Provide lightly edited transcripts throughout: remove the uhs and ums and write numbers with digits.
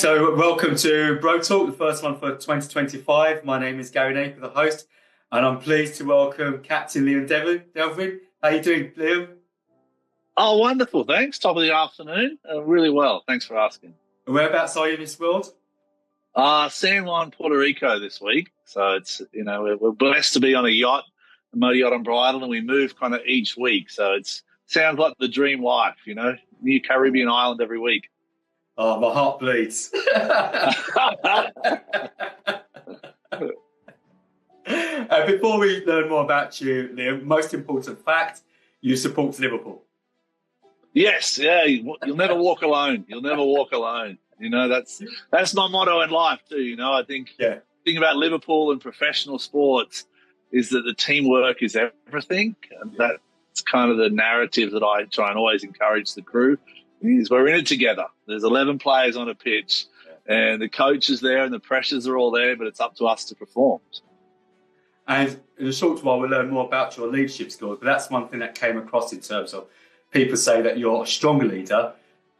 So welcome to BroTalk, the first one for 2025. My name is Gary Napier, the host, and I'm pleased to welcome Captain Liam Devlin. How you doing, Liam? Oh, wonderful. Thanks. Top of the afternoon. Really well. Thanks for asking. And whereabouts are you in this world? San Juan, Puerto Rico this week. So it's, we're blessed to be on a yacht, a motor yacht on bridle, and we move kind of each week. So it sounds like the dream life, new Caribbean island every week. Oh, my heart bleeds. Before we learn more about you, Liam, most important fact, you support Liverpool. Yes, yeah. You'll never walk alone. You'll never walk alone. That's my motto in life too. I think the thing about Liverpool and professional sports is that the teamwork is everything. And that's kind of the narrative that I try and always encourage the crew. Is we're in it together. There's 11 players on a pitch, and the coach is there, and the pressures are all there, but it's up to us to perform. And in a short while, we'll learn more about your leadership skills. But that's one thing that came across in terms of people say that you're a strong leader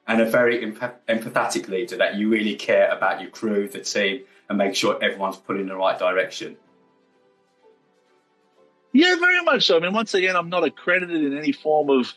and a very empathetic leader, that you really care about your crew, the team, and make sure everyone's pulling in the right direction. Yeah, very much so. I mean, once again, I'm not accredited in any form of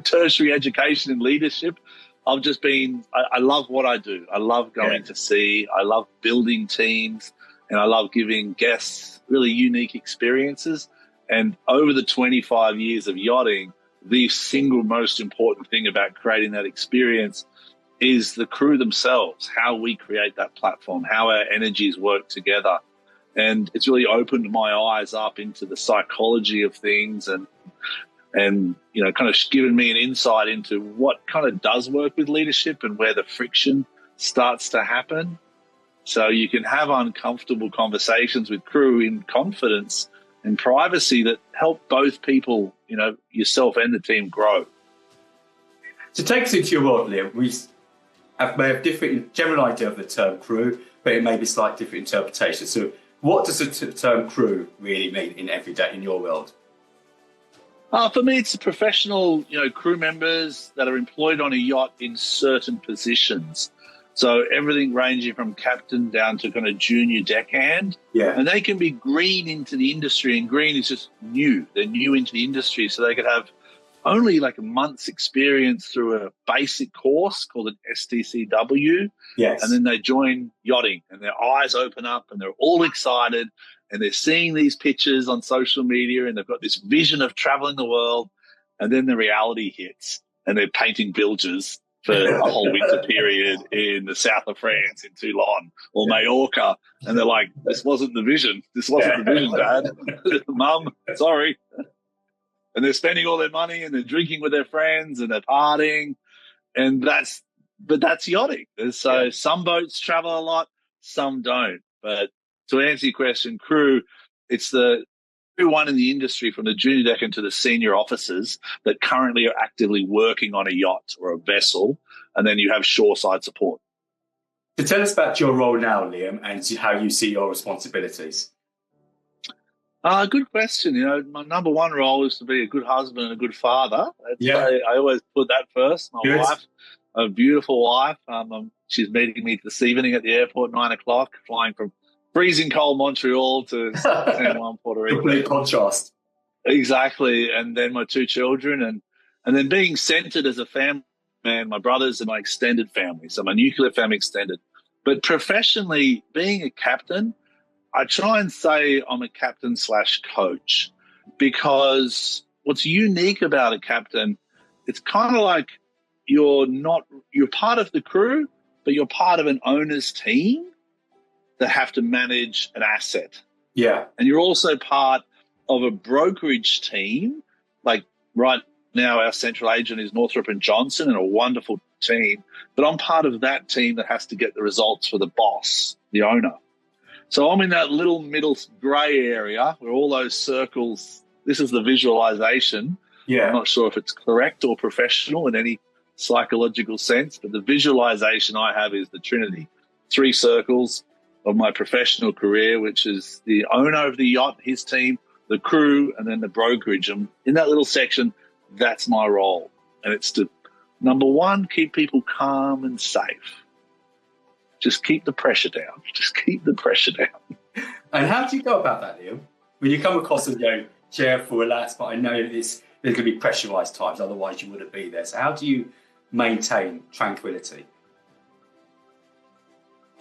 tertiary education in leadership. I've just been, I love what I do. I love going to sea. I love building teams, and I love giving guests really unique experiences. And over the 25 years of yachting, the single most important thing about creating that experience is the crew themselves, how we create that platform, how our energies work together. And it's really opened my eyes up into the psychology of things and kind of given me an insight into what kind of does work with leadership and where the friction starts to happen. So you can have uncomfortable conversations with crew in confidence and privacy that help both people, yourself and the team grow. To take us into your world, Liam, we may have different general idea of the term crew, but it may be slightly different interpretation. So what does the term crew really mean in everyday in your world? For me, it's professional, crew members that are employed on a yacht in certain positions. So everything ranging from captain down to kind of junior deckhand. Yeah. And they can be green into the industry, and green is just new. They're new into the industry, so they could have only like a month's experience through a basic course called an STCW. Yes. And then they join yachting, and their eyes open up, and they're all excited, and they're seeing these pictures on social media, and they've got this vision of traveling the world, and then the reality hits, and they're painting bilges for a whole winter period in the south of France, in Toulon or Mallorca. And they're like, this wasn't the vision. This wasn't the vision, Dad. Mum, sorry. And they're spending all their money, and they're drinking with their friends, and they're partying. And that's yachting. So some boats travel a lot, some don't. But to answer your question, crew, it's everyone in the industry from the junior deck to the senior officers that currently are actively working on a yacht or a vessel, and then you have shoreside support. So tell us about your role now, Liam, and how you see your responsibilities. Good question. My number one role is to be a good husband and a good father. I always put that first. My wife, a beautiful wife. She's meeting me this evening at the airport, 9:00, flying from freezing cold Montreal to San Juan, Puerto Rico. Complete contrast. Exactly. And then my two children, and then being centered as a family man, my brothers and my extended family. So my nuclear family extended. But professionally, being a captain, I try and say I'm a captain/coach, because what's unique about a captain, it's kind of like you're part of the crew, but you're part of an owner's team that have to manage an asset. Yeah. And you're also part of a brokerage team. Like right now, our central agent is Northrop and Johnson, and a wonderful team. But I'm part of that team that has to get the results for the boss, the owner. So I'm in that little middle grey area where all those circles, this is the visualization. Yeah. I'm not sure if it's correct or professional in any psychological sense, but the visualization I have is the Trinity. 3 circles of my professional career, which is the owner of the yacht, his team, the crew, and then the brokerage. And in that little section, that's my role. And it's to, number one, keep people calm and safe. Just keep the pressure down. Just keep the pressure down. And how do you go about that, Liam? When you come across and go, cheerful, relaxed, but I know there's going to be pressurised times, otherwise you wouldn't be there. So how do you maintain tranquility?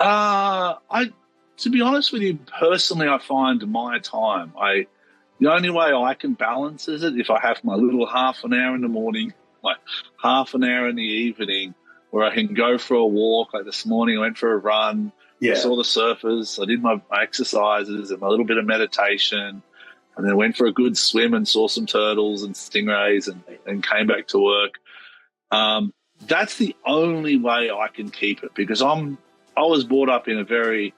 To be honest with you, personally, I find my time. The only way I can balance is it if I have my little half an hour in the morning, like half an hour in the evening, where I can go for a walk. Like this morning, I went for a run. Yeah. I saw the surfers. I did my exercises and a little bit of meditation, and then went for a good swim and saw some turtles and stingrays and came back to work. That's the only way I can keep it, because I was brought up in a very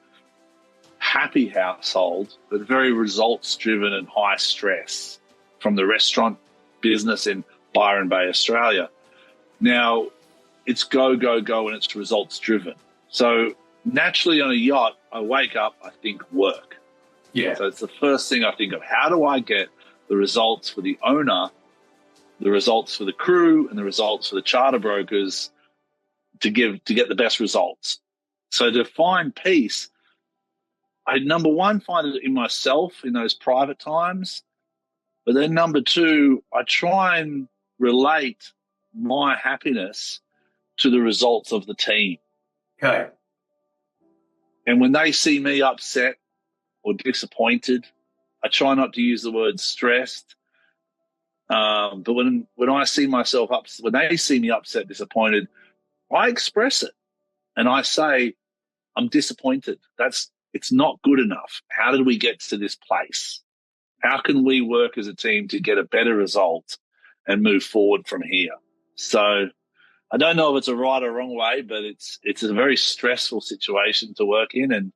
happy household, but very results-driven and high stress from the restaurant business in Byron Bay, Australia. Now, it's go, go, go, and it's results-driven. So naturally on a yacht, I wake up, I think work. Yeah. So it's the first thing I think of. How do I get the results for the owner, the results for the crew, and the results for the charter brokers to get the best results? So to find peace, I, number one, find it in myself in those private times. But then number two, I try and relate my happiness to the results of the team. Okay. And when they see me upset or disappointed, I try not to use the word stressed. But when I see myself when they see me upset, disappointed, I express it and I say, I'm disappointed. It's not good enough. How did we get to this place? How can we work as a team to get a better result and move forward from here? So I don't know if it's a right or wrong way, but it's a very stressful situation to work in. And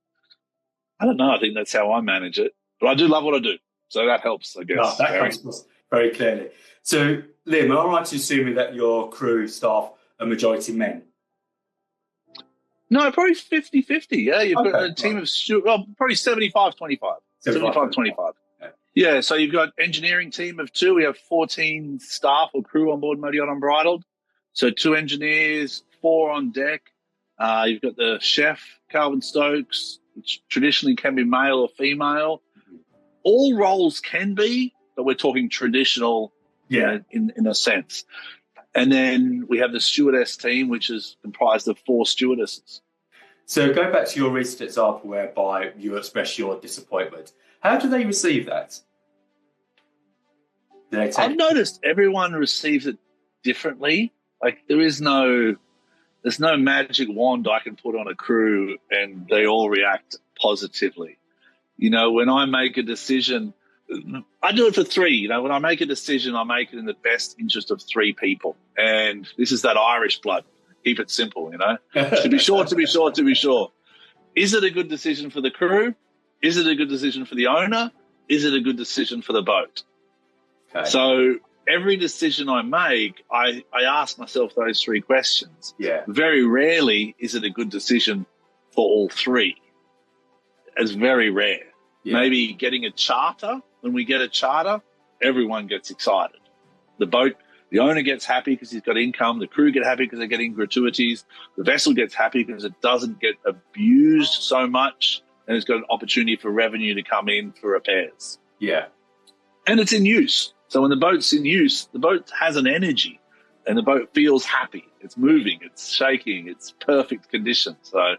I don't know, I think that's how I manage it. But I do love what I do. So that helps, I guess. No, that comes across very clearly. So, Liam, am I right to assume that your crew staff are majority men? No, probably 50-50, yeah. You've got a team of probably 75-25. 75-25. Yeah, so you've got engineering team of 2. We have 14 staff or crew on board Motor Yacht Unbridled. So 2 engineers, 4 on deck. You've got the chef, Calvin Stokes, which traditionally can be male or female. Mm-hmm. All roles can be, but we're talking traditional in a sense. And then we have the stewardess team, which is comprised of 4 stewardesses. So go back to your recent example whereby you express your disappointment. How do they receive that? I've noticed everyone receives it differently. Like there's no magic wand I can put on a crew and they all react positively. You know, when I make a decision, I do it for 3. You know, when I make a decision, I make it in the best interest of 3 people. And this is that Irish blood. Keep it simple, you know. To be sure. Is it a good decision for the crew? Is it a good decision for the owner? Is it a good decision for the boat? Okay. So every decision I make, I ask myself those 3 questions. Yeah. Very rarely is it a good decision for all 3. It's very rare. Yeah. Maybe getting a charter. When we get a charter, everyone gets excited. The owner gets happy because he's got income. The crew get happy because they're getting gratuities. The vessel gets happy because it doesn't get abused so much and it's got an opportunity for revenue to come in for repairs. Yeah. And it's in use. So when the boat's in use, the boat has an energy and the boat feels happy. It's moving, it's shaking, it's perfect condition. So,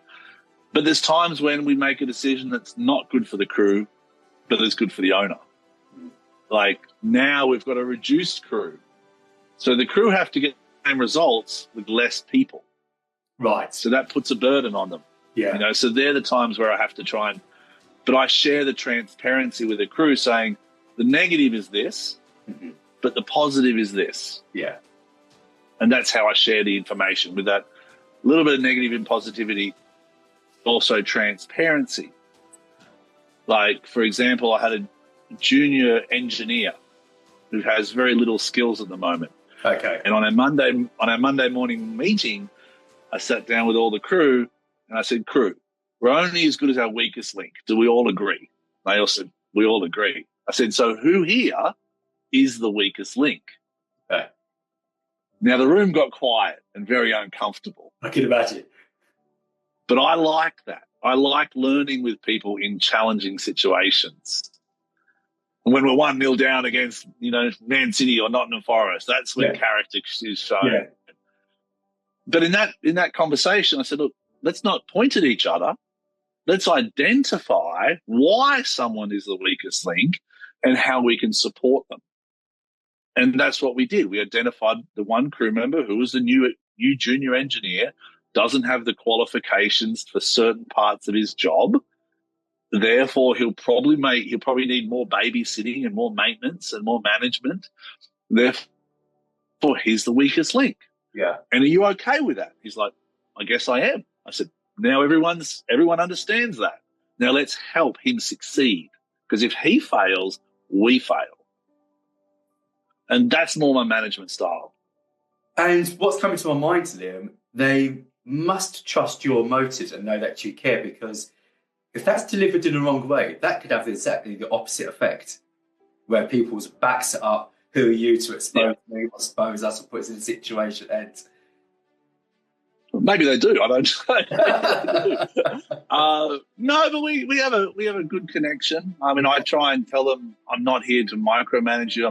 but there's times when we make a decision that's not good for the crew, but it's good for the owner. Like now we've got a reduced crew. So the crew have to get the same results with less people. Right. So that puts a burden on them. Yeah. You know, so they're the times where I have to try but I share the transparency with the crew saying the negative is this, but the positive is this. Yeah. And that's how I share the information with that little bit of negative and positivity, also transparency. Like, for example, I had a junior engineer who has very little skills at the moment. Okay. And on our Monday morning meeting, I sat down with all the crew and I said, crew, we're only as good as our weakest link. Do we all agree? They all said, we all agree. I said, so who here is the weakest link? Okay. Now the room got quiet and very uncomfortable. I can imagine. But I like that. I like learning with people in challenging situations. When we're 1-0 down against, Man City or Nottingham Forest, that's when character is shown. Yeah. But in that conversation, I said, look, let's not point at each other. Let's identify why someone is the weakest link and how we can support them. And that's what we did. We identified the one crew member who was the new junior engineer, doesn't have the qualifications for certain parts of his job. Therefore, he'll probably need more babysitting and more maintenance and more management. Therefore, he's the weakest link. Yeah. And are you okay with that? He's like, I guess I am. I said, now everyone understands that. Now let's help him succeed. Because if he fails, we fail. And that's more my management style. And what's coming to my mind, Liam, they must trust your motives and know that you care, because if that's delivered in the wrong way, that could have exactly the opposite effect, where people's backs are up. Who are you to expose me, expose us, or put us in a situation? And maybe they do. I don't know. No, but we have a good connection. I mean, I try and tell them I'm not here to micromanage you.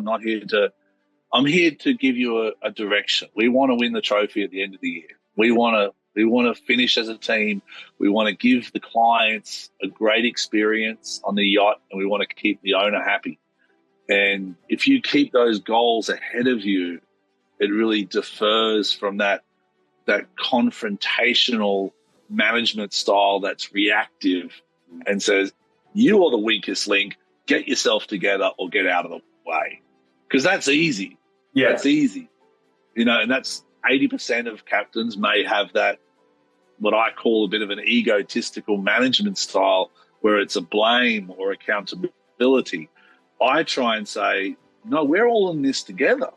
I'm here to give you a direction. We want to win the trophy at the end of the year. We want to finish as a team. We want to give the clients a great experience on the yacht, and we want to keep the owner happy. And if you keep those goals ahead of you, it really differs from that confrontational management style that's reactive and says, you are the weakest link, get yourself together or get out of the way. Because that's easy. Yeah. That's easy. And that's 80% of captains may have that, what I call a bit of an egotistical management style, where it's a blame or accountability. I try and say, no, we're all in this together.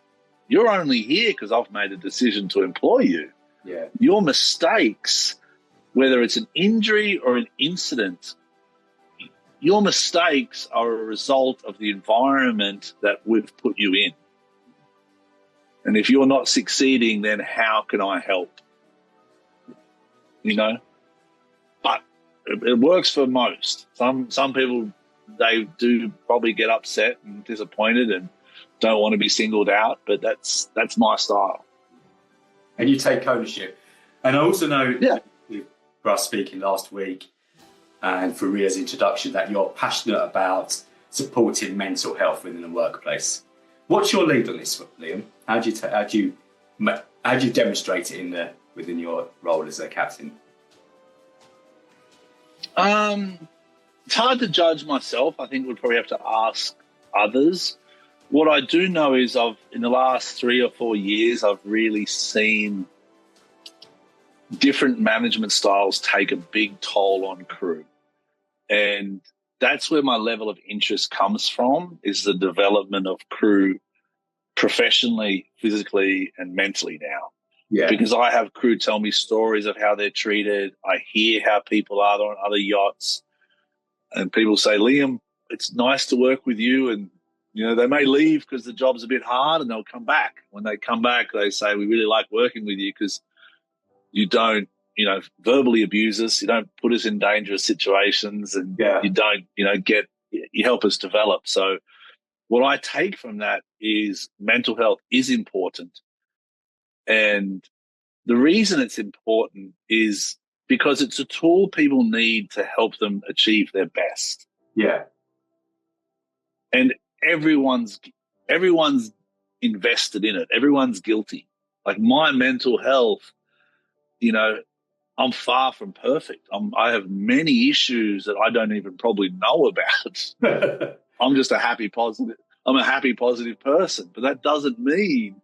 You're only here because I've made a decision to employ you. Yeah. Your mistakes, whether it's an injury or an incident, your mistakes are a result of the environment that we've put you in. And if you're not succeeding, then how can I help? But it works for most. Some people, they do probably get upset and disappointed and don't want to be singled out, but that's my style. And you take ownership. And I also know, with Russ speaking last week and for Ria's introduction, that you're passionate about supporting mental health within the workplace. What's your lead on this, Liam? How do you demonstrate it within your role as a captain? It's hard to judge myself. I think we'd probably have to ask others. What I do know is in the last 3 or 4 years, I've really seen different management styles take a big toll on crew. And that's where my level of interest comes from, is the development of crew professionally, physically, and mentally now. Yeah. Because I have crew tell me stories of how they're treated. I hear how people are on other yachts. And people say, Liam, it's nice to work with you. And, they may leave because the job's a bit hard, and they'll come back. When they come back, they say, we really like working with you because you don't, verbally abuse us. You don't put us in dangerous situations, and you don't, you help us develop. So what I take from that is mental health is important. And the reason it's important is because it's a tool people need to help them achieve their best. Yeah. And everyone's invested in it. Everyone's guilty. Like my mental health, I'm far from perfect. I have many issues that I don't even probably know about. I'm just a happy, positive person, but that doesn't mean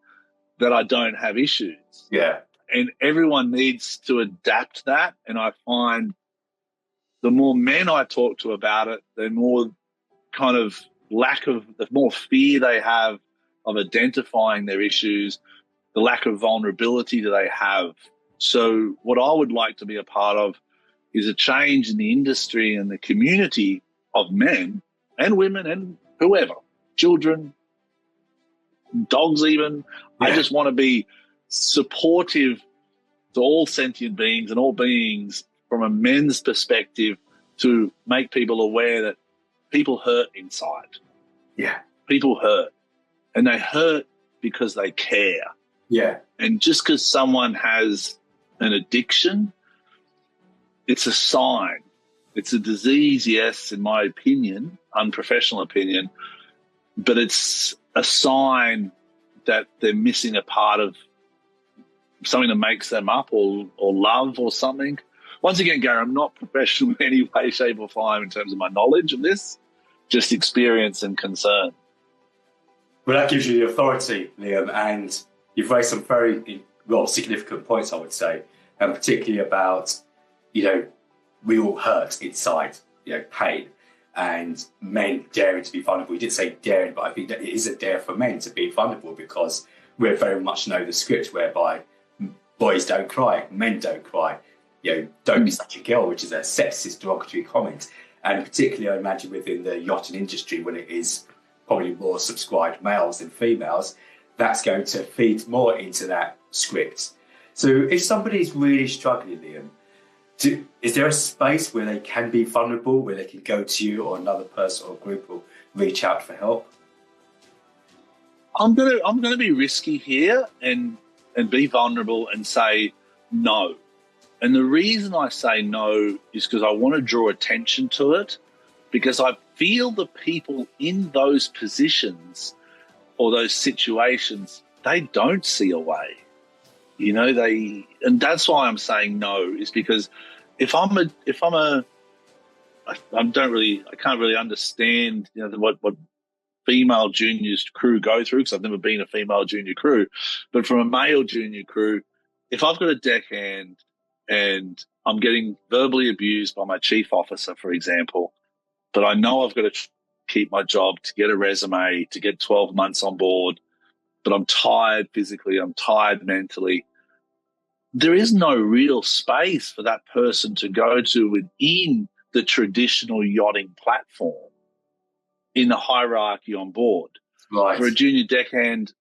that I don't have issues. Yeah. And everyone needs to adapt that. And I find the more men I talk to about it, the more the more fear they have of identifying their issues, the lack of vulnerability that they have. So what I would like to be a part of is a change in the industry and the community of men and women and whoever, children, dogs even. Yeah. I just want to be supportive to all sentient beings and all beings from a men's perspective to make people aware that people hurt inside. Yeah. People hurt, and they hurt because they care. Yeah. And just because someone has an addiction, it's a sign. It's a disease, yes, in my opinion, unprofessional opinion, but it's a sign that they're missing a part of something that makes them up, or love, or something. Once again, Gary, I'm not professional in any way, shape, or form in terms of my knowledge of this, just experience and concern. Well, that gives you the authority, Liam, and you've raised some very, significant points, I would say, and particularly about, we all hurt inside, pain, and men daring to be vulnerable. You didn't say daring, but I think that it is a dare for men to be vulnerable, because we very much know the script whereby boys don't cry, men don't cry, don't be such a girl, which is a sexist, derogatory comment. And particularly, I imagine, within the yachting industry, when it is probably more subscribed males than females, that's going to feed more into that script. So if somebody's really struggling, Liam, is there a space where they can be vulnerable, where they can go to you or another person or group or reach out for help? I'm gonna be risky here and be vulnerable and say no. And the reason I say no is because I want to draw attention to it, because I feel the people in those positions or those situations, they don't see a way. And that's why I'm saying no, is because I can't really understand, what female juniors crew go through, because I've never been a female junior crew. But from a male junior crew, if I've got a deckhand and I'm getting verbally abused by my chief officer, for example, but I know I've got to keep my job, to get a resume, to get 12 months on board, but I'm tired physically, I'm tired mentally, there is no real space for that person to go to within the traditional yachting platform in the hierarchy on board. Right. For a junior deckhand,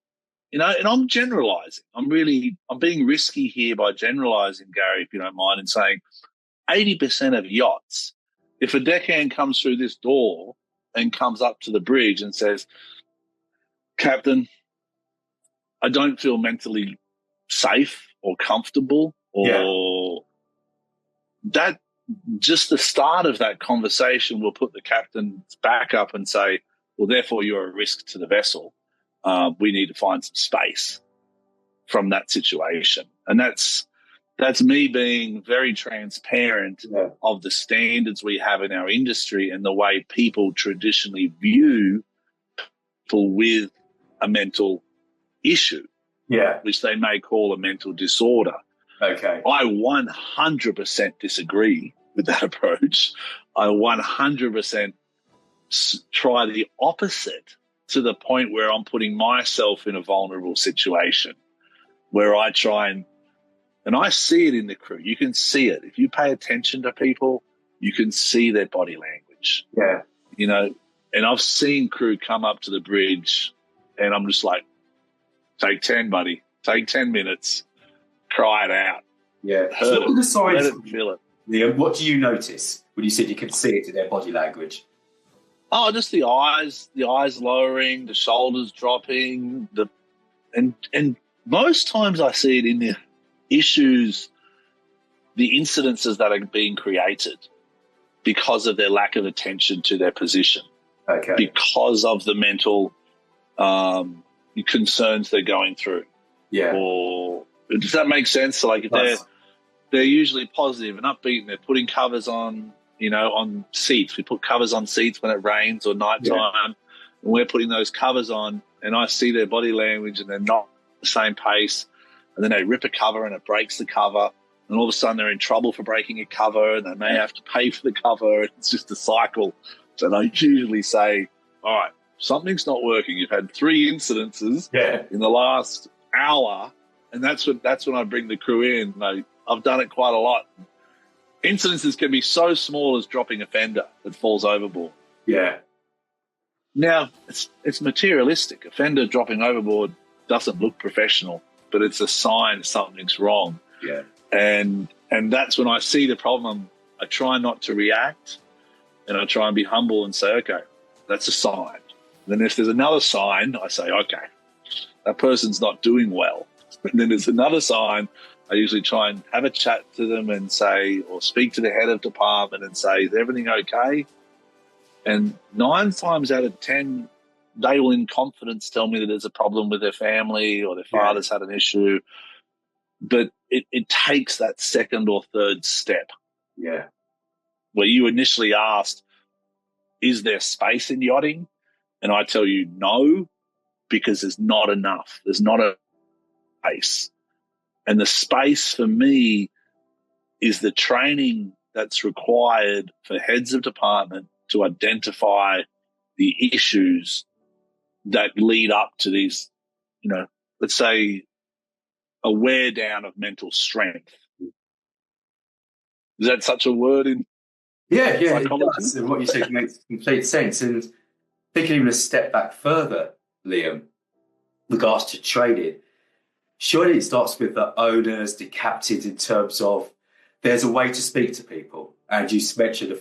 and I'm generalizing. I'm being risky here by generalizing, Gary, if you don't mind, and saying 80% of yachts, if a deckhand comes through this door and comes up to the bridge and says, "Captain, I don't feel mentally safe or comfortable," or that, just the start of that conversation will put the captain's back up and say, well, therefore you're a risk to the vessel. We need to find some space from that situation. And that's me being very transparent of the standards we have in our industry and the way people traditionally view people with a mental issue, which they may call a mental disorder. Okay. I 100% disagree with that approach. I 100% try the opposite, to the point where I'm putting myself in a vulnerable situation, where I try and I see it in the crew. You can see it. If you pay attention to people, you can see their body language. Yeah. And I've seen crew come up to the bridge and I'm just like, take 10, buddy. Take 10 minutes. Cry it out. Yeah. So what are the signs? Let it feel it. Liam, what do you notice when you said you can see it in their body language? Oh, just the eyes lowering, the shoulders dropping, and most times I see it in the issues, the incidences that are being created because of their lack of attention to their position. Okay. Because of the mental concerns they're going through. Yeah. Or does that make sense? So like if they're usually positive and upbeat and they're putting covers on, on seats. We put covers on seats when it rains or nighttime, and we're putting those covers on, and I see their body language and they're not the same pace, and then they rip a cover and it breaks the cover, and all of a sudden they're in trouble for breaking a cover and they may have to pay for the cover. It's just a cycle. So I usually say, all right, something's not working. You've had 3 incidences in the last hour, and that's when I bring the crew in. I've done it quite a lot. Incidences can be so small as dropping a fender that falls overboard. Yeah. Now, it's materialistic. A fender dropping overboard doesn't look professional, but it's a sign something's wrong. Yeah. And And that's when I see the problem. I try not to react, and I try and be humble and say, okay, that's a sign. Then if there's another sign, I say, okay, that person's not doing well. And then there's another sign. I usually try and have a chat to them and say, or speak to the head of department and say, is everything okay? And 9 times out of 10, they will in confidence tell me that there's a problem with their family or their father's had an issue. But it takes that second or third step. Yeah. Where you initially asked, is there space in yachting? And I tell you no, because there's not enough. There's not a space. And the space for me is the training that's required for heads of department to identify the issues that lead up to these, let's say a wear down of mental strength. Is that such a word in psychology? It does. And what you said makes complete sense. And thinking even a step back further, Liam, regards to training, surely it starts with the owners, the captains, in terms of there's a way to speak to people. And you mentioned a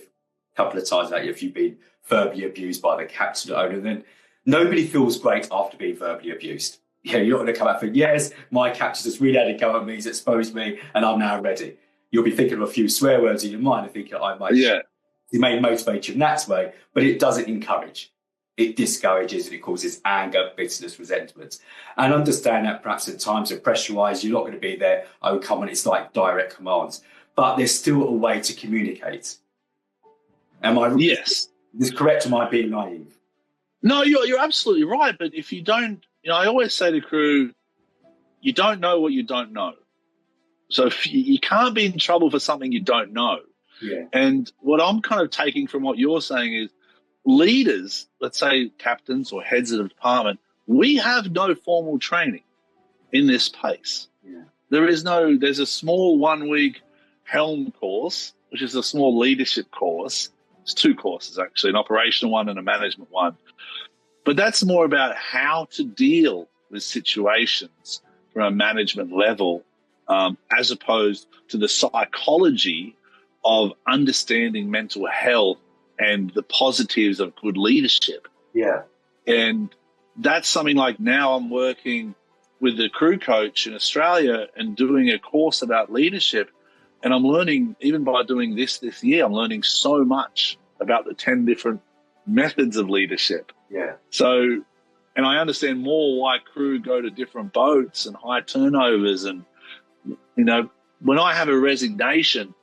couple of times that if you've been verbally abused by the captain or owner, then nobody feels great after being verbally abused. You're not going to come out and think, yes, my captain just really had a go at me, he's exposed me, and I'm now ready. You'll be thinking of a few swear words in your mind and thinking, it may motivate you in that way, but it doesn't encourage. It discourages and it causes anger, bitterness, resentment. And understand that perhaps at times of pressurised, you're not going to be there, oh, come on, it's like direct commands. But there's still a way to communicate. Am I? Yes. Is correct? Am I being naive? No, you're absolutely right. But if you don't, I always say to crew, you don't know what you don't know. So if you can't be in trouble for something you don't know. Yeah. And what I'm kind of taking from what you're saying is leaders, let's say captains or heads of the department, we have no formal training in this space. Yeah. There's a small 1-week helm course, which is a small leadership course. It's 2 courses, actually, an operational one and a management one. But that's more about how to deal with situations from a management level, as opposed to the psychology of understanding mental health and the positives of good leadership. Yeah. And that's something like now I'm working with the crew coach in Australia and doing a course about leadership. And I'm learning, even by doing this year, I'm learning so much about the 10 different methods of leadership. Yeah. So, and I understand more why crew go to different boats and high turnovers. And, when I have a resignation,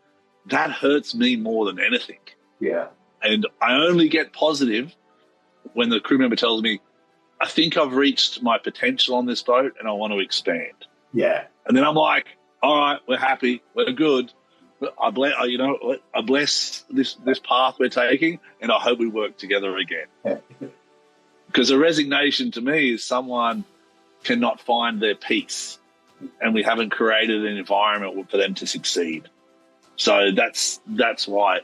that hurts me more than anything. Yeah. And I only get positive when the crew member tells me, I think I've reached my potential on this boat and I want to expand. Yeah. And then I'm like, all right, we're happy, we're good. I bless this path we're taking, and I hope we work together again. Because a resignation to me is someone cannot find their peace, and we haven't created an environment for them to succeed. So that's why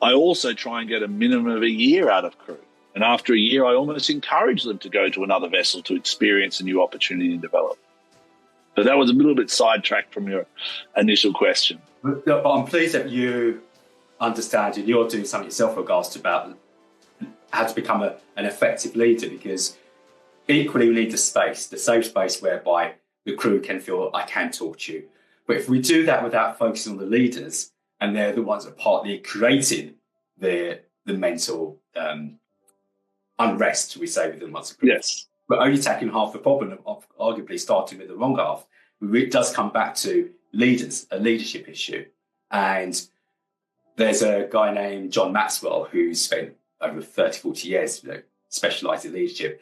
I also try and get a minimum of a year out of crew. And after a year, I almost encourage them to go to another vessel to experience a new opportunity and develop. So that was a little bit sidetracked from your initial question. But I'm pleased that you understand and you're doing something yourself regards to about how to become an effective leader, because equally we need the safe space whereby the crew can feel, I can talk to you. But if we do that without focusing on the leaders, and they're the ones that are partly creating the mental unrest, we say, within once a group. Yes. We're only tackling half the problem, of arguably starting with the wrong half. It does come back to leaders, a leadership issue. And there's a guy named John Maxwell who's spent over 30, 40 years specialised in leadership.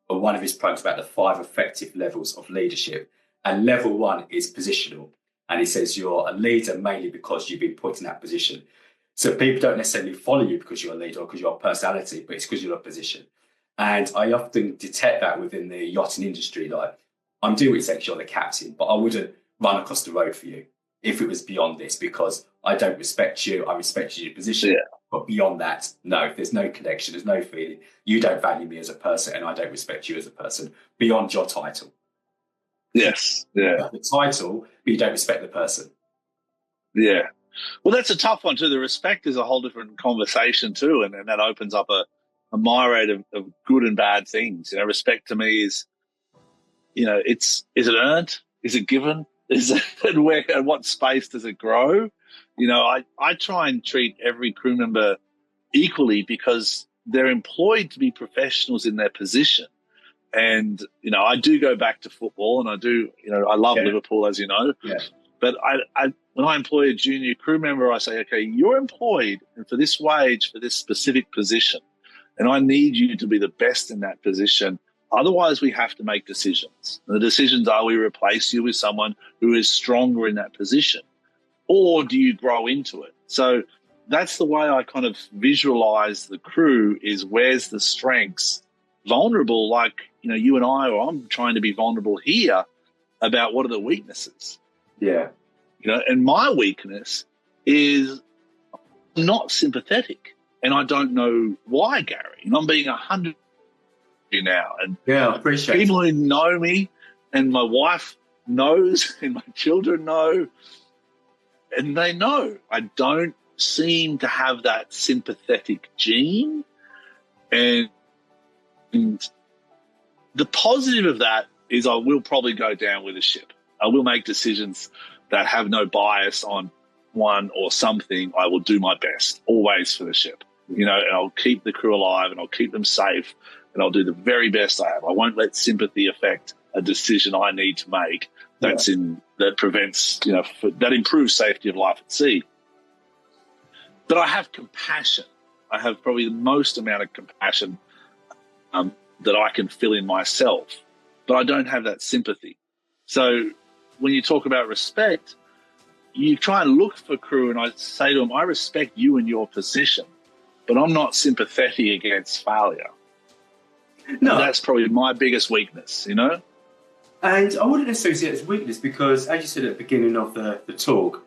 But one of his programs about the 5 effective levels of leadership. And level 1 is positional. And he says you're a leader mainly because you've been put in that position. So people don't necessarily follow you because you're a leader or because you're a personality, but it's because you're a position. And I often detect that within the yachting industry. Like, I'm doing what you say, you're the captain, but I wouldn't run across the road for you if it was beyond this, because I don't respect you. I respect your position. Yeah. But beyond that, no, there's no connection. There's no feeling. You don't value me as a person and I don't respect you as a person beyond your title. Yes. Yeah. The title, but you don't respect the person. Yeah. Well, that's a tough one too. The respect is a whole different conversation too, and that opens up a myriad of good and bad things. Respect to me is, is it earned? Is it given? Is it, and where, and what space does it grow? I try and treat every crew member equally because they're employed to be professionals in their position. And, I do go back to football, and I do, I love Liverpool, as you know. Yeah. But when I employ a junior crew member, I say, okay, you're employed and for this wage, for this specific position, and I need you to be the best in that position. Otherwise, we have to make decisions. And the decisions are, we replace you with someone who is stronger in that position, or do you grow into it? So that's the way I kind of visualize the crew, is where's the strengths, vulnerable, like, you and I, or I'm trying to be vulnerable here about what are the weaknesses. Yeah. And my weakness is not sympathetic, and I don't know why, Gary. And I'm being 100 now, and I appreciate people who know me, and my wife knows, and my children know, and they know I don't seem to have that sympathetic gene. And the positive of that is I will probably go down with a ship. I will make decisions that have no bias on one or something. I will do my best always for the ship, and I'll keep the crew alive, and I'll keep them safe, and I'll do the very best I have. I won't let sympathy affect a decision I need to make that prevents, that improves safety of life at sea. But I have compassion. I have probably the most amount of compassion that I can fill in myself, but I don't have that sympathy. So when you talk about respect, you try and look for crew, and I say to them, I respect you and your position, but I'm not sympathetic against failure. No. And that's probably my biggest weakness, And I wouldn't necessarily see it as weakness because, as you said at the beginning of the talk,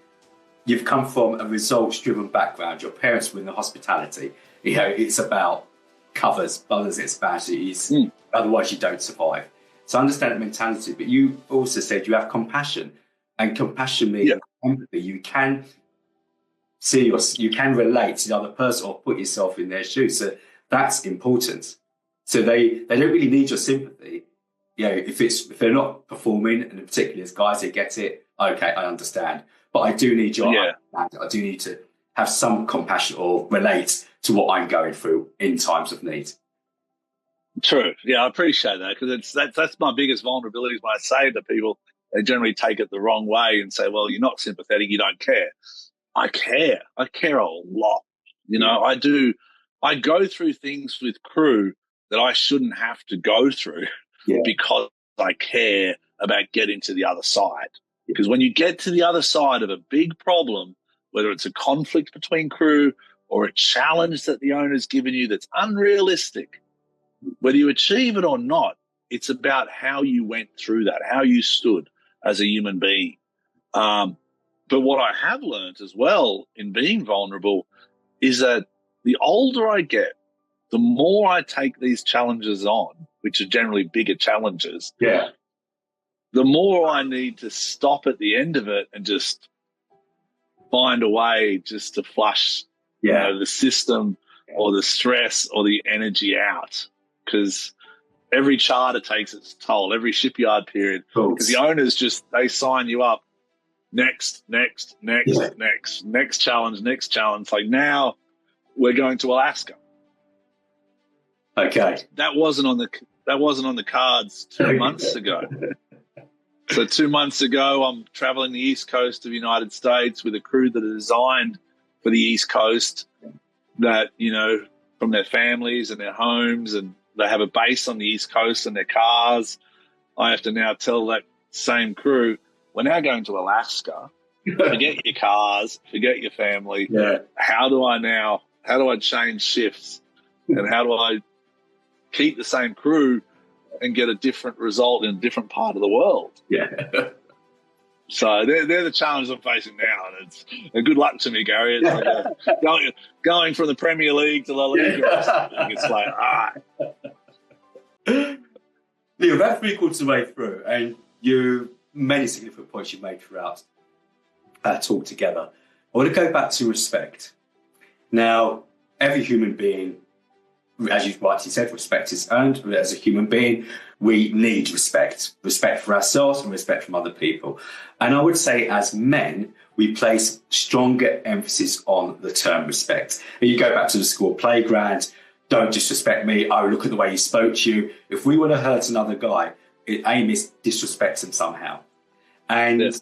you've come from a results-driven background. Your parents were in the hospitality. It's about covers, brothers, expansions. Otherwise, you don't survive. So I understand the mentality, but you also said you have compassion, and compassion means empathy. You can you can relate to the other person or put yourself in their shoes. So that's important. So they don't really need your sympathy. If they're not performing, and particularly as guys, they get it. Okay, I understand, but I do need your understanding. I do need to have some compassion or relate to what I'm going through in times of need. True. Yeah, I appreciate that, because that's my biggest vulnerability. When I say to people, they generally take it the wrong way and say, well, you're not sympathetic, you don't care. I care. I care a lot. I do. I go through things with crew that I shouldn't have to go through because I care about getting to the other side. Because when you get to the other side of a big problem, whether it's a conflict between crew or a challenge that the owner's given you that's unrealistic, whether you achieve it or not, it's about how you went through that, how you stood as a human being. But what I have learned as well in being vulnerable is that the older I get, the more I take these challenges on, which are generally bigger challenges, the more I need to stop at the end of it and just find a way just to flush the system or the stress or the energy out. Because every charter takes its toll, every shipyard period. Because the owners they sign you up. Next challenge. Like, now we're going to Alaska. Okay. That wasn't on the cards 2 months ago. So 2 months ago, I'm traveling the East Coast of the United States with a crew that are designed for the East Coast, that, from their families and their homes, and they have a base on the East Coast and their cars. I have to now tell that same crew, we're now going to Alaska. Forget your cars, forget your family. How do I change shifts? And how do I keep the same crew and get a different result in a different part of the world? So they're the challenges I'm facing now, and good luck to me, Gary. It's like going from the Premier League to La Liga. It's like, Liam, about 3/4 of the way through, and many significant points you've made throughout. talk together. I want to go back to respect. Now, every human being, as you've rightly said, respect is earned. But as a human being, we need respect. Respect for ourselves and respect from other people. And I would say as men, we place stronger emphasis on the term respect. And you go back to the school playground, don't disrespect me. Oh, look at the way he spoke to you. If we were to hurt another guy, aim is disrespect him somehow. And yes.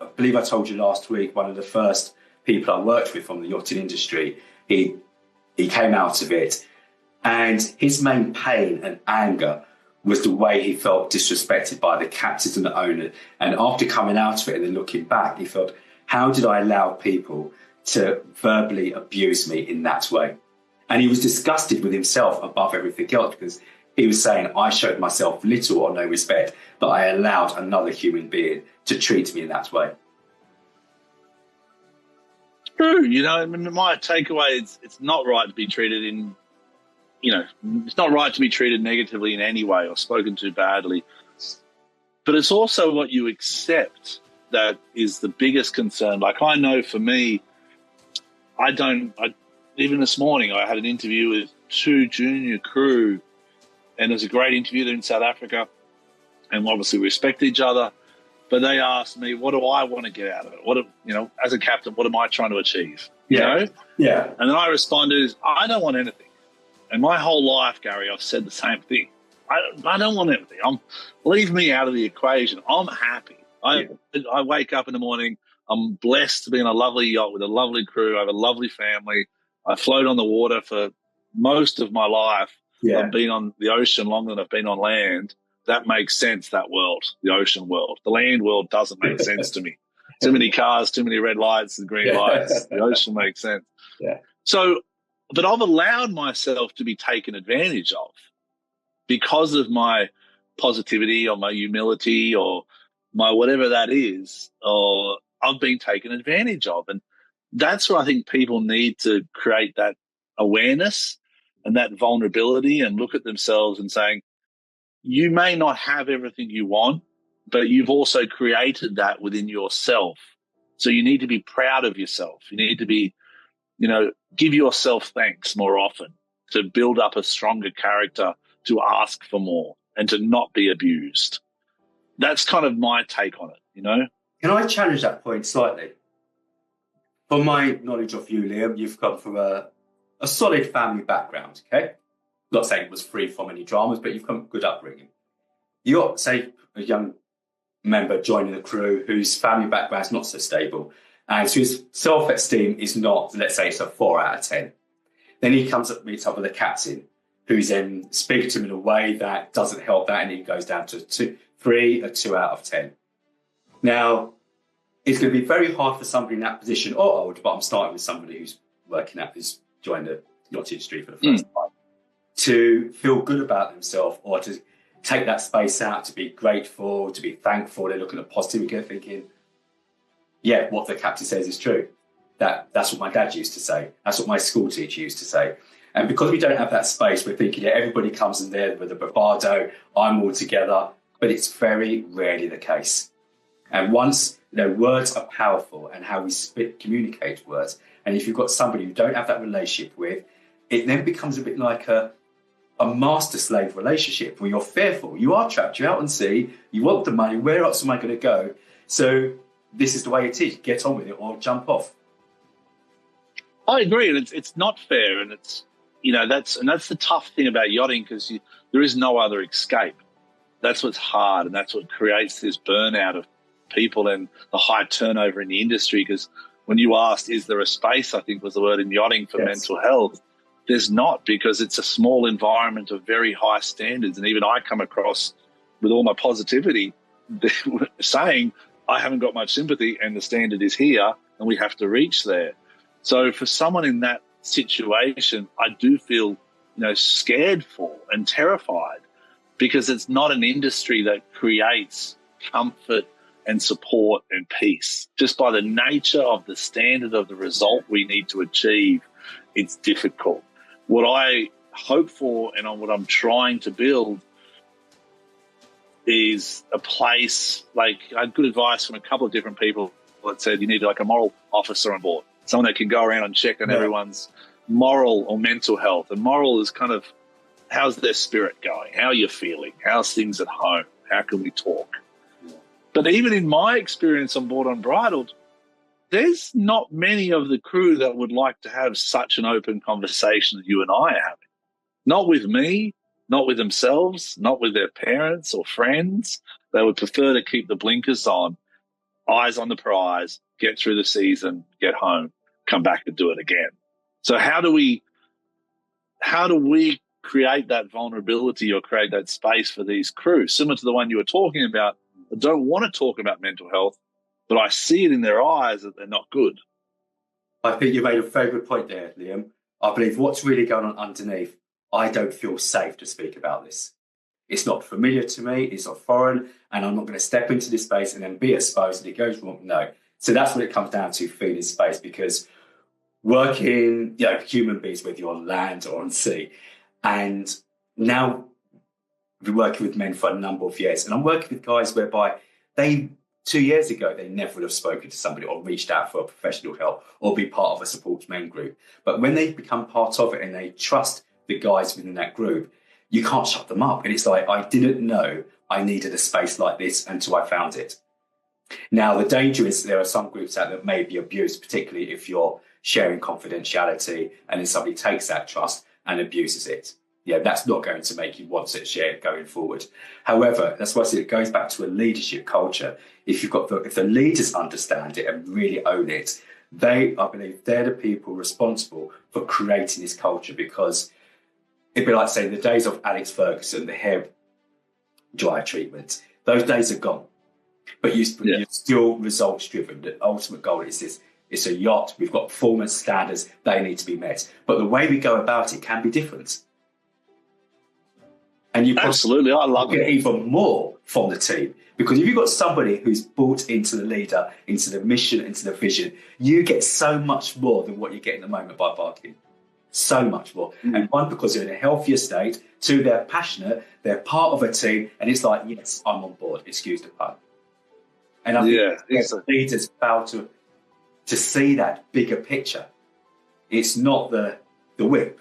I believe I told you last week, one of the first people I worked with from the yachting industry, he came out of it, and his main pain and anger was the way he felt disrespected by the captains and the owner. And after coming out of it and then looking back, he felt, how did I allow people to verbally abuse me in that way? And he was disgusted with himself above everything else, because he was saying, I showed myself little or no respect, but I allowed another human being to treat me in that way. True. I mean, my takeaway is it's not right to be treated it's not right to be treated negatively in any way or spoken to badly. But it's also what you accept that is the biggest concern. Like, I know for me, even this morning, I had an interview with 2 junior crew, and it was a great interview. They're in South Africa, and obviously we respect each other. But they asked me, what do I want to get out of it? As a captain, what am I trying to achieve? Yeah. And then I responded, I don't want anything. And my whole life, Gary, I've said the same thing. I don't want anything. Leave me out of the equation. I'm happy. I wake up in the morning. I'm blessed to be on a lovely yacht with a lovely crew. I have a lovely family. I float on the water for most of my life. Yeah. I've been on the ocean longer than I've been on land. That makes sense, that world, the ocean world. The land world doesn't make sense to me. Too many cars, too many red lights and green lights. The ocean makes sense. Yeah. So, but I've allowed myself to be taken advantage of because of my positivity or my humility or my whatever that is, or I've been taken advantage of. And that's where I think people need to create that awareness and that vulnerability and look at themselves and saying, you may not have everything you want, but you've also created that within yourself. So you need to be proud of yourself. You need to be, give yourself thanks more often, to build up a stronger character, to ask for more and to not be abused. That's kind of my take on it, Can I challenge that point slightly? From my knowledge of you, Liam, you've come from a solid family background, okay? Not saying it was free from any dramas, but you've come from good upbringing. You're, say, a young member joining the crew whose family background is not so stable, and so his self-esteem is not, let's say, it's a 4 out of 10. Then he comes up, meets up with the captain, who's then speaking to him in a way that doesn't help that, and he goes down to 3, a 2 out of 10. Now, it's going to be very hard for somebody in that position, or old, but I'm starting with somebody who's who's joined the yacht industry for the first time, to feel good about themselves or to take that space out, to be grateful, to be thankful. They're looking at positivity and thinking, yeah, what the captain says is true. That's what my dad used to say. That's what my school teacher used to say. And because we don't have that space, we're thinking, yeah, everybody comes in there with a bravado, I'm all together, but it's very rarely the case. And once, words are powerful and how we communicate words. And if you've got somebody you don't have that relationship with, it then becomes a bit like a master-slave relationship where you're fearful. You are trapped. You're out on sea. You want the money. Where else am I going to go? So this is the way it is. Get on with it or jump off. I agree. And it's not fair. And it's, that's the tough thing about yachting, because there is no other escape. That's what's hard. And that's what creates this burnout of people and the high turnover in the industry. Because when you asked, is there a space, I think was the word in yachting for mental health, there's not, because it's a small environment of very high standards. And even I come across with all my positivity saying, I haven't got much sympathy and the standard is here and we have to reach there. So for someone in that situation, I do feel, scared for and terrified, because it's not an industry that creates comfort and support and peace. Just by the nature of the standard of the result we need to achieve, it's difficult. What I hope for and what I'm trying to build is a place, like I had good advice from a couple of different people that said you need like a moral officer on board, someone that can go around and check on everyone's moral or mental health. And moral is kind of, how's their spirit going? How are you feeling? How's things at home? How can we talk? But even in my experience on board Unbridled, there's not many of the crew that would like to have such an open conversation that you and I are having. Not with me, not with themselves, not with their parents or friends. They would prefer to keep the blinkers on, eyes on the prize, get through the season, get home, come back and do it again. So how do we create that vulnerability or create that space for these crews, similar to the one you were talking about, that don't want to talk about mental health, but I see it in their eyes that they're not good? I think you made a very good point there, Liam. I believe what's really going on underneath, I don't feel safe to speak about this. It's not familiar to me, it's not foreign, and I'm not going to step into this space and then be exposed and it goes wrong. No. So that's what it comes down to, feeling space, because working, human beings, whether you're on land or on sea, and now we're working with men for a number of years, and I'm working with guys whereby 2 years ago, they never would have spoken to somebody or reached out for professional help or be part of a support men group. But when they become part of it and they trust the guys within that group, you can't shut them up. And it's like, I didn't know I needed a space like this until I found it. Now, the danger is there are some groups out there that may be abused, particularly if you're sharing confidentiality and then somebody takes that trust and abuses it. That's not going to make you want to share going forward. However, that's why I say it goes back to a leadership culture. If the leaders understand it and really own it, I believe they're the people responsible for creating this culture, because it'd be like saying the days of Alex Ferguson, the hair dryer treatment, those days are gone. But you're still results driven. The ultimate goal is this. It's a yacht. We've got performance standards. They need to be met. But the way we go about it can be different. And you absolutely, I love get it. even more from the team, because if you've got somebody who's bought into the leader, into the mission, into the vision, you get so much more than what you get in the moment by barking. So much more. And one, because they're in a healthier state. Two, they're passionate. They're part of a team, and it's like, yes, I'm on board. Excuse the pun. And I think leaders fail to see that bigger picture. It's not the whip.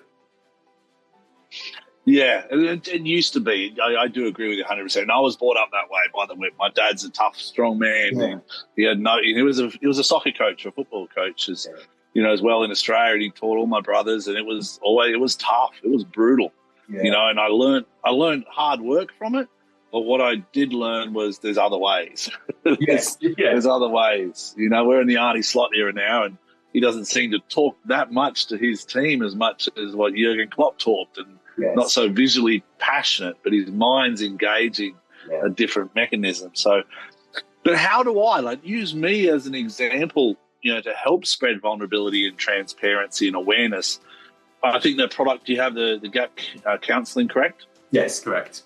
Yeah, it used to be. I do agree with you 100%. And I was brought up that way by the whip. My dad's a tough, strong man. Yeah. And he was a soccer coach, a football coach, as well in Australia. And he taught all my brothers, and it was tough. It was brutal, and I learned hard work from it. But what I did learn was there's other ways. There's other ways. We're in the Arnie slot era now, and he doesn't seem to talk that much to his team as much as what Jurgen Klopp talked, and not so visually passionate, but his mind's engaging a different mechanism. So, but how do I use me as an example, to help spread vulnerability and transparency and awareness? I think the product you have, the gap counselling, correct? Yes, correct.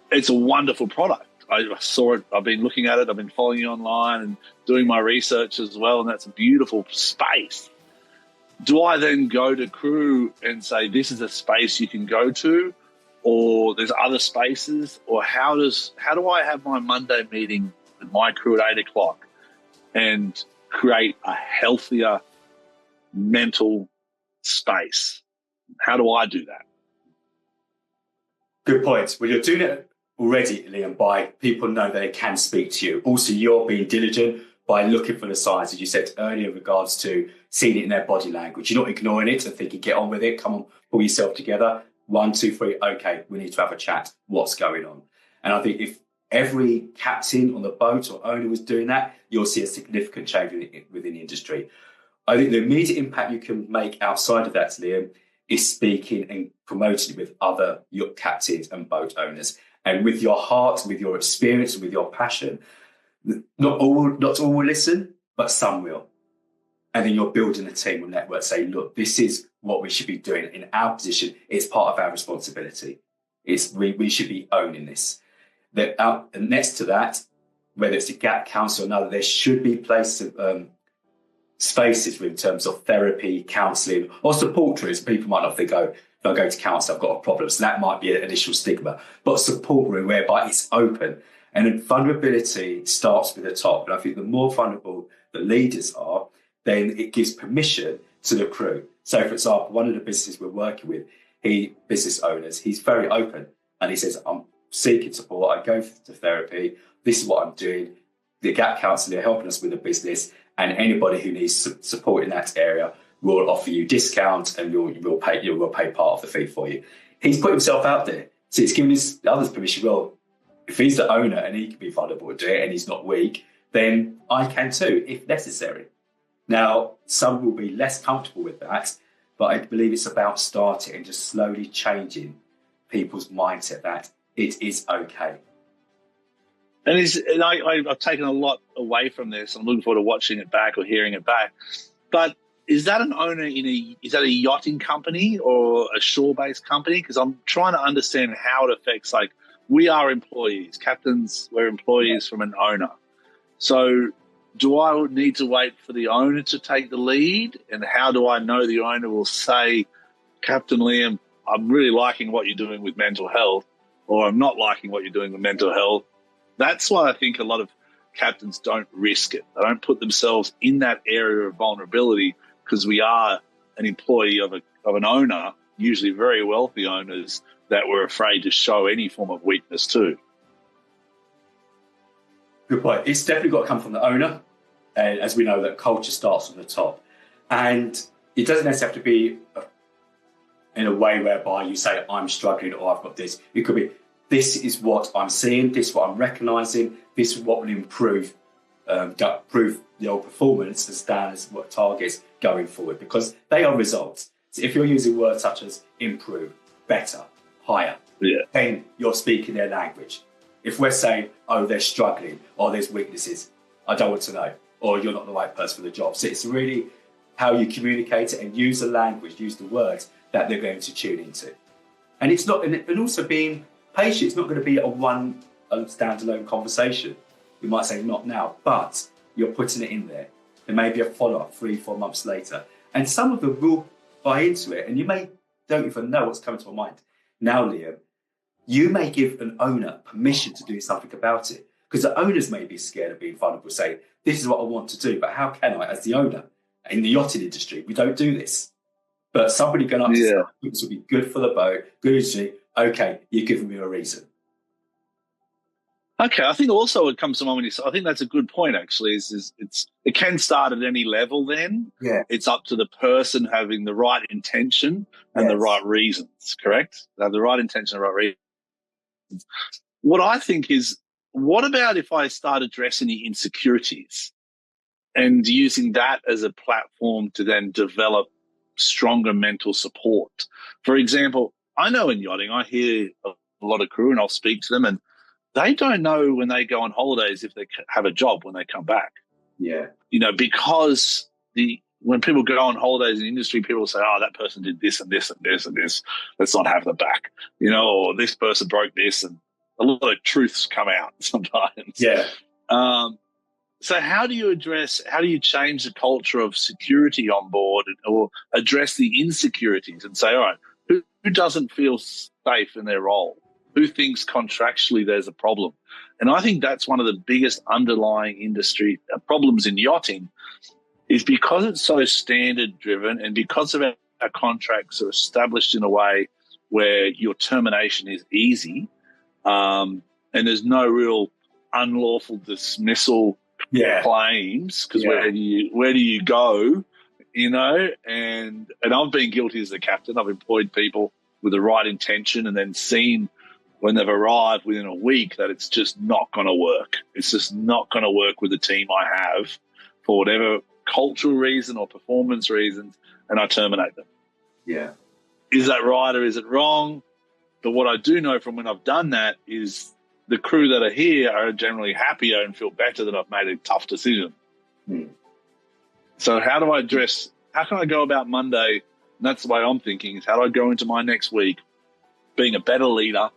It's a wonderful product. I saw it. I've been looking at it. I've been following you online and doing my research as well, and that's a beautiful space. Do I then go to crew and say, this is a space you can go to, or there's other spaces, or how do I have my Monday meeting with my crew at 8:00 and create a healthier mental space? How do I do that? Good point. Well, you're doing it already, Liam, by people know they can speak to you. Also, you're being diligent by looking for the signs, as you said earlier, in regards to seeing it in their body language. You're not ignoring it and thinking, get on with it, come on, pull yourself together. 1, 2, 3, okay, we need to have a chat. What's going on? And I think if every captain on the boat or owner was doing that, you'll see a significant change within the industry. I think the immediate impact you can make outside of that, Liam, is speaking and promoting with other yacht captains and boat owners. And with your heart, with your experience, and with your passion, not all will listen, but some will. And then you're building a team or network saying, look, this is what we should be doing in our position. It's part of our responsibility. We should be owning this. And next to that, whether it's the Gap Council or another, there should be places, spaces in terms of therapy, counselling, or support rooms. People might not think, if I go to counsel, I've got a problem. So that might be an initial stigma. But a support room whereby it's open. And vulnerability starts with the top. And I think the more vulnerable the leaders are, then it gives permission to the crew. So, for example, one of the businesses we're working with, business owners, he's very open and he says, I'm seeking support, I go to therapy, this is what I'm doing. The Gap Council are helping us with the business, and anybody who needs support in that area will offer you discounts and we'll pay part of the fee for you. He's put himself out there. So it's giving his others permission. Well, if he's the owner and he can be vulnerable to do it and he's not weak, then I can too, if necessary. Now, some will be less comfortable with that, but I believe it's about starting and just slowly changing people's mindset that it is okay. And I've taken a lot away from this. I'm looking forward to watching it back or hearing it back. But is that an owner is that a yachting company or a shore-based company? Because I'm trying to understand how it affects, like, we are employees. Captains, we're employees from an owner. So do I need to wait for the owner to take the lead? And how do I know the owner will say, Captain Liam, I'm really liking what you're doing with mental health, or I'm not liking what you're doing with mental health? That's why I think a lot of captains don't risk it. They don't put themselves in that area of vulnerability because we are an employee of an owner, usually very wealthy owners, that we're afraid to show any form of weakness to. Good point. It's definitely got to come from the owner. And as we know, that culture starts from the top. And it doesn't necessarily have to be in a way whereby you say, I'm struggling or I've got this. It could be, this is what I'm seeing, this is what I'm recognising, this is what will improve your performance as down as what targets going forward, because they are results. So if you're using words such as improve, better, higher, then you're speaking their language. If we're saying, oh, they're struggling or there's weaknesses, I don't want to know, or you're not the right person for the job. So it's really how you communicate it and use the language, use the words that they're going to tune into. And it's not, and also being patient, it's not going to be a standalone conversation. You might say, not now, but you're putting it in there. There may be a follow-up 3-4 months later. And some of them will buy into it, and you don't even know what's coming to my mind. Now, Liam, you may give an owner permission to do something about it, because the owners may be scared of being vulnerable, saying, this is what I want to do, but how can I, as the owner? In the yachting industry, we don't do this. But somebody going up to say, this will be good for the boat, good industry, okay, you've given me a reason. Okay, I think also it comes to mind when I think that's a good point, actually, it can start at any level then. Yeah. It's up to the person having the right intention and the right reasons, correct? They have the right intention and the right reasons. What I think is, what about if I start addressing the insecurities and using that as a platform to then develop stronger mental support? For example, I know in yachting, I hear a lot of crew and I'll speak to them, and they don't know when they go on holidays if they have a job when they come back. Yeah. Because when people go on holidays in the industry, people say, oh, that person did this and this and this and this. Let's not have them back. Or this person broke this, and a lot of truths come out sometimes. Yeah. So how do you change the culture of security on board or address the insecurities and say, all right, who doesn't feel safe in their role? Who thinks contractually there's a problem? And I think that's one of the biggest underlying industry problems in yachting, is because it's so standard driven and because of our contracts are established in a way where your termination is easy, and there's no real unlawful dismissal claims, because where do you go, and I've been guilty as a captain. I've employed people with the right intention and then seen when they've arrived within a week that it's just not going to work. It's just not going to work with the team I have for whatever cultural reason or performance reasons, and I terminate them. Yeah. Is that right or is it wrong? But what I do know from when I've done that is the crew that are here are generally happier and feel better that I've made a tough decision. So how can I go about Monday? And that's the way I'm thinking, is how do I go into my next week being a better leader,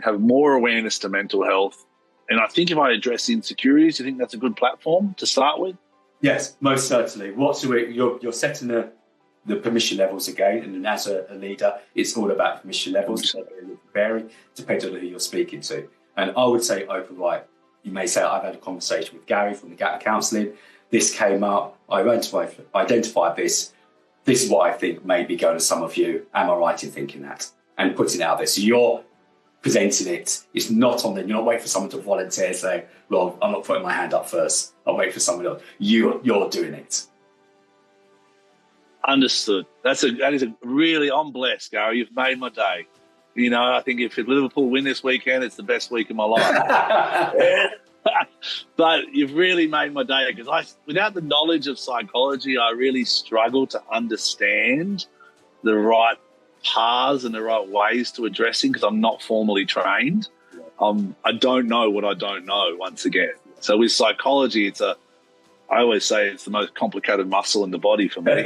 have more awareness to mental health. And I think if I address insecurities, do you think that's a good platform to start with? Yes, most certainly. You're setting the permission levels again, and as a leader, it's all about permission levels. They vary depending on who you're speaking to. And I would say open right you may say, I've had a conversation with Gary from the Gap Counselling. This came up. I identified this. This is what I think may be going to some of you. Am I right in thinking that? And putting it out there. So you're presenting it. It's not on there. You're not waiting for someone to volunteer, say, well, I'm not putting my hand up first. I'll wait for someone else. You're doing it. Understood. That is a really, I'm blessed, Gary. You've made my day. You know, I think if Liverpool win this weekend, it's the best week of my life. But you've really made my day, because without the knowledge of psychology, I really struggle to understand the right paths and the right ways to addressing, because I'm not formally trained. I don't know what I don't know, once again. So with psychology, I always say it's the most complicated muscle in the body for me.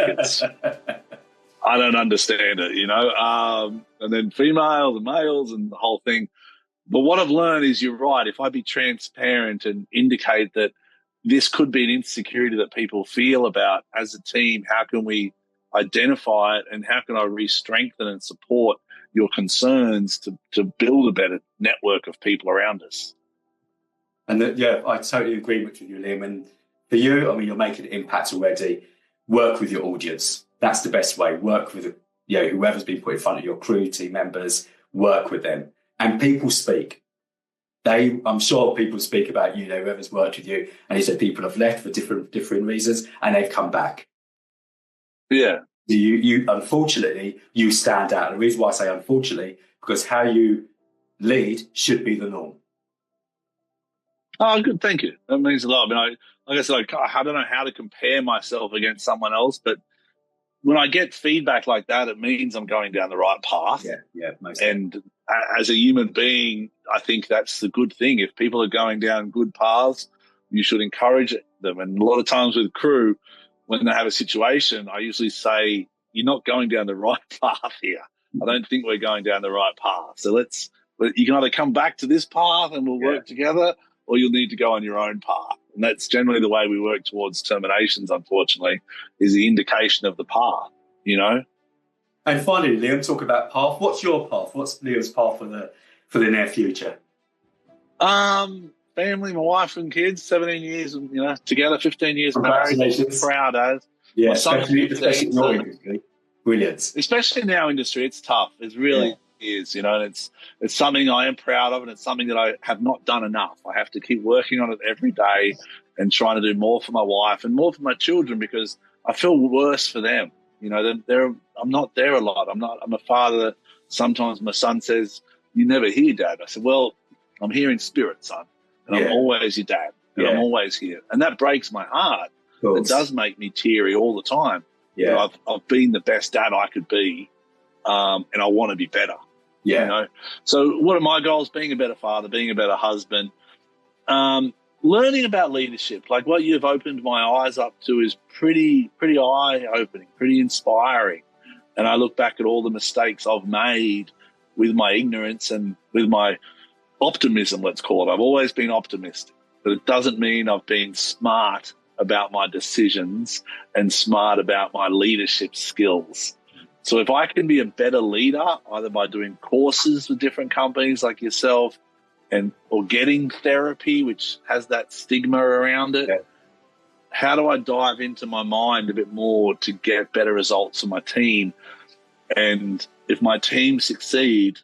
I don't understand it, you know. And then females and males and the whole thing. But what I've learned is, you're right. If I be transparent and indicate that this could be an insecurity that people feel about as a team, how can we identify it, and how can I re-strengthen and support your concerns to build a better network of people around us? And I totally agree with you, Liam. And for you, I mean, you're making an impact already. Work with your audience. That's the best way. Work with whoever's been put in front of your crew, team members. Work with them. And people speak. I'm sure people speak about whoever's worked with you, and he said people have left for different reasons, and they've come back. Yeah. You unfortunately, you stand out. The reason why I say unfortunately, because how you lead should be the norm. Oh, good. Thank you. That means a lot. I mean, like I said, I don't know how to compare myself against someone else, but when I get feedback like that, it means I'm going down the right path. Yeah. And as a human being, I think that's the good thing. If people are going down good paths, you should encourage them. And a lot of times with crew, when they have a situation, I usually say, you're not going down the right path here. I don't think we're going down the right path. So you can either come back to this path and we'll work together, or you'll need to go on your own path. And that's generally the way we work towards terminations, unfortunately, is the indication of the path, you know? And finally, Liam, talk about path. What's your path? What's Liam's path for the near future? Family, my wife and kids, 17 years, together, 15 years married. Proud as. Yeah, my son especially in your industry. Brilliant. Especially in our industry, it's tough. It really is, and it's something I am proud of, and it's something that I have not done enough. I have to keep working on it every day and trying to do more for my wife and more for my children, because I feel worse for them. I'm not there a lot. I'm a father that sometimes my son says, "You never here, Dad." I said, "Well, I'm here in spirit, son, and I'm always your dad, and I'm always here." And that breaks my heart. It does make me teary all the time. Yeah, I've been the best dad I could be, and I want to be better. Yeah. So what are my goals? Being a better father, being a better husband, learning about leadership. Like what you've opened my eyes up to is pretty eye-opening, pretty inspiring. And I look back at all the mistakes I've made with my ignorance and with my optimism, let's call it. I've always been optimistic, but it doesn't mean I've been smart about my decisions and smart about my leadership skills. So if I can be a better leader, either by doing courses with different companies like yourself or getting therapy, which has that stigma around it, how do I dive into my mind a bit more to get better results for my team? And if my team succeed,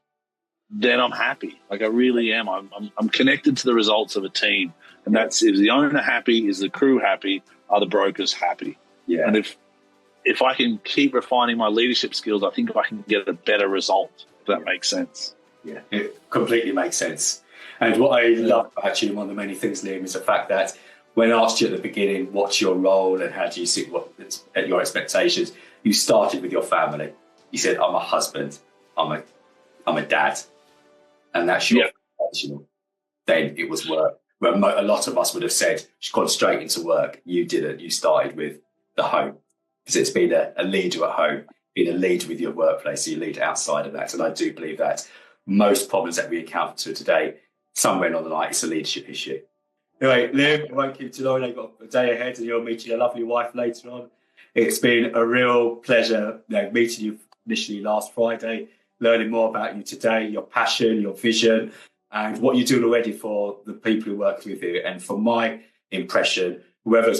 then I'm happy. Like I really am. I'm connected to the results of a team. And that's, is the owner happy? Is the crew happy? Are the brokers happy? Yeah. And if I can keep refining my leadership skills, I think I can get a better result, if that makes sense. Yeah, it completely makes sense. And what I love about you, one of the many things, Liam, is the fact that when I asked you at the beginning, what's your role and how do you see at your expectations, you started with your family. You said, I'm a husband, I'm a dad, and that's your foundational. Then it was work. Where a lot of us would have said, she's gone straight into work. You didn't. You started with the home. Because it's been a leader at home, being a leader with your workplace, so you lead outside of that. And I do believe that most problems that we encounter today, somewhere along the line, it's a leadership issue. Anyway, Liam, I won't keep you too long. I've got a day ahead and you'll meet your lovely wife later on. It's been a real pleasure meeting you initially last Friday, learning more about you today, your passion, your vision, and what you're doing already for the people who work with you. And from my impression, whoever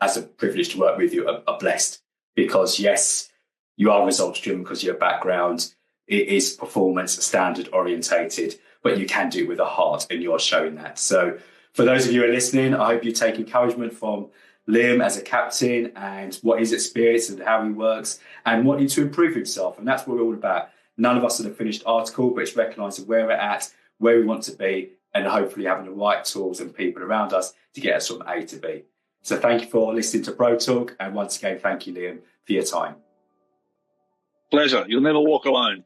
has the privilege to work with you are blessed, because yes, you are results driven because of your background. It is performance standard orientated, but you can do it with a heart, and you're showing that. So for those of you who are listening, I hope you take encouragement from Liam as a captain and what his experience and how he works and wanting to improve himself. And that's what we're all about. None of us are the finished article, but it's recognising where we're at, where we want to be, and hopefully having the right tools and people around us to get us from A to B. So thank you for listening to BroTalk. And once again, thank you, Liam, for your time. Pleasure. You'll never walk alone.